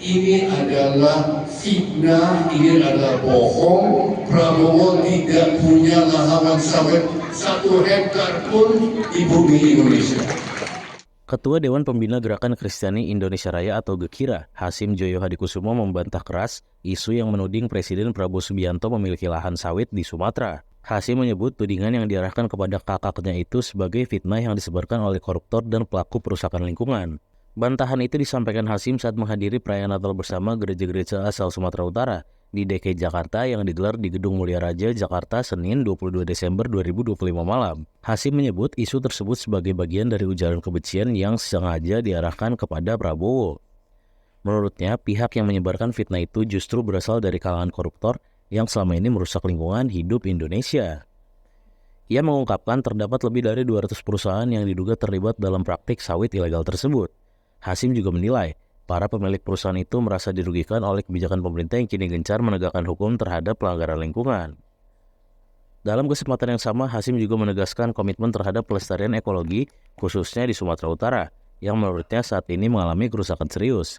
Ini adalah fitnah, ini adalah bohong. Prabowo tidak punya lahan sawit 1 hektar pun di bumi Indonesia. Ketua Dewan Pembina Gerakan Kristiani Indonesia Raya atau GEKIRA, Hasyim Joyo Hadikusumo membantah keras isu yang menuding Presiden Prabowo Subianto memiliki lahan sawit di Sumatera. Hasyim menyebut tudingan yang diarahkan kepada kakaknya itu sebagai fitnah yang disebarkan oleh koruptor dan pelaku perusakan lingkungan. Bantahan itu disampaikan Hasyim saat menghadiri perayaan Natal bersama gereja-gereja asal Sumatera Utara di DKI Jakarta yang digelar di Gedung Mulia Raja, Jakarta, Senin 22 Desember 2025 malam. Hasyim menyebut isu tersebut sebagai bagian dari ujaran kebencian yang sengaja diarahkan kepada Prabowo. Menurutnya, pihak yang menyebarkan fitnah itu justru berasal dari kalangan koruptor yang selama ini merusak lingkungan hidup Indonesia. Ia mengungkapkan terdapat lebih dari 200 perusahaan yang diduga terlibat dalam praktik sawit ilegal tersebut. Hasyim juga menilai para pemilik perusahaan itu merasa dirugikan oleh kebijakan pemerintah yang kini gencar menegakkan hukum terhadap pelanggaran lingkungan. Dalam kesempatan yang sama, Hasyim juga menegaskan komitmen terhadap pelestarian ekologi, khususnya di Sumatera Utara, yang menurutnya saat ini mengalami kerusakan serius.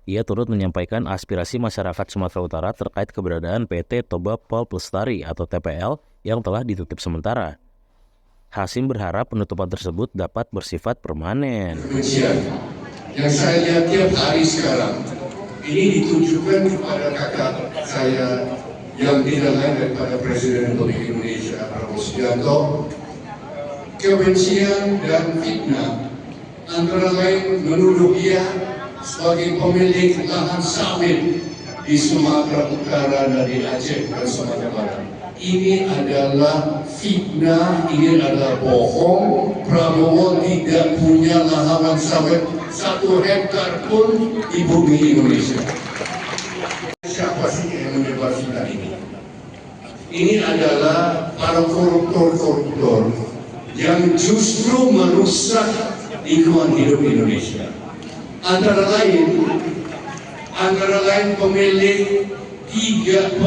Ia turut menyampaikan aspirasi masyarakat Sumatera Utara terkait keberadaan PT Toba Pulp Lestari atau TPL yang telah ditutup sementara. Hasyim berharap penutupan tersebut dapat bersifat permanen. Yang saya lihat tiap hari sekarang, ini ditujukan kepada kakak saya yang tidak lain daripada Presiden Republik Indonesia, Prabowo Subianto. Kebencian dan fitnah antara lain menuduh dia sebagai pemilik lahan sawit di Sumatera Utara dan di Aceh dan Sumatera Barat. Ini adalah fitnah, ini adalah bohong. Prabowo tidak punya lahan sawit 1 hektar pun di bumi Indonesia. Siapa sih yang menyebar fitnah ini? Ini adalah para koruptor-koruptor yang justru merusak lingkungan hidup Indonesia. Antara lain para pemilik 3,7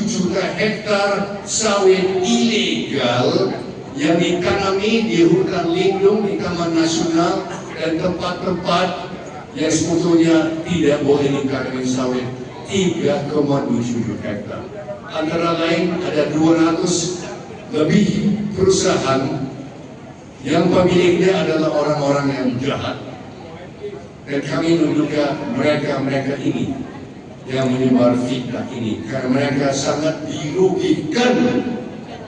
juta hektar sawit ilegal yang ditanami di hutan lindung, di Taman Nasional, dan tempat-tempat yang sebetulnya tidak boleh ditanami sawit 3,7 juta hektar. Antara lain ada 200 lebih perusahaan yang pemiliknya adalah orang-orang yang jahat. Dan kami menduga mereka ini yang menyebar fitnah ini karena mereka sangat dirugikan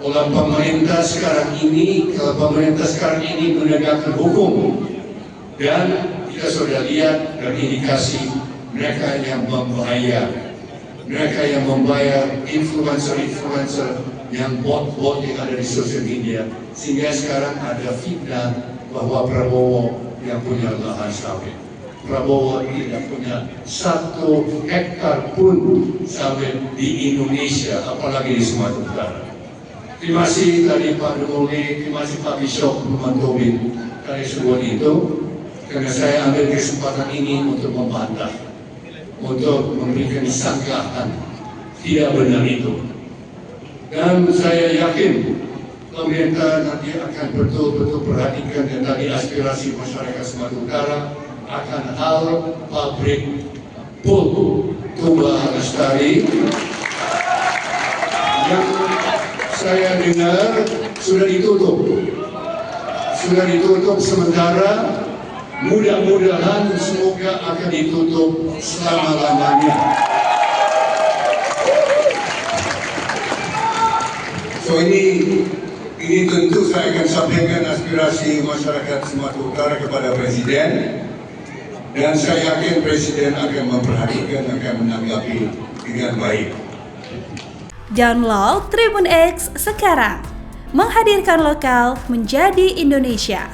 oleh pemerintah sekarang ini. Kalau pemerintah sekarang ini menegakkan hukum, dan kita sudah lihat dari indikasi mereka yang membayar influencer yang bot yang ada di sosial media, sehingga sekarang ada fitnah bahwa Prabowo yang punya lahan sawit. Prabowo tidak punya 1 hektar pun sawit di Indonesia, apalagi di Sumatera Utara. Terima kasih tadi Pak Dumuli, terima kasih Pak Bishop Tobin dari sebuah itu, karena saya ambil kesempatan ini untuk membantah, untuk memberikan sanggahan tidak benar itu. Dan saya yakin pemerintah nanti akan betul-betul perhatikan dan tadi aspirasi masyarakat Sumatera Utara akan hal pabrik pulp Toba Lestari yang saya dengar sudah ditutup sementara. Mudah-mudahan semoga akan ditutup selama-lamanya. So ini tentu saya akan sampaikan aspirasi masyarakat Sumatera Utara kepada Presiden, dan saya yakin Presiden akan memperhatikan, akan menanggapi dengan baik. Download Tribun X sekarang, menghadirkan lokal menjadi Indonesia.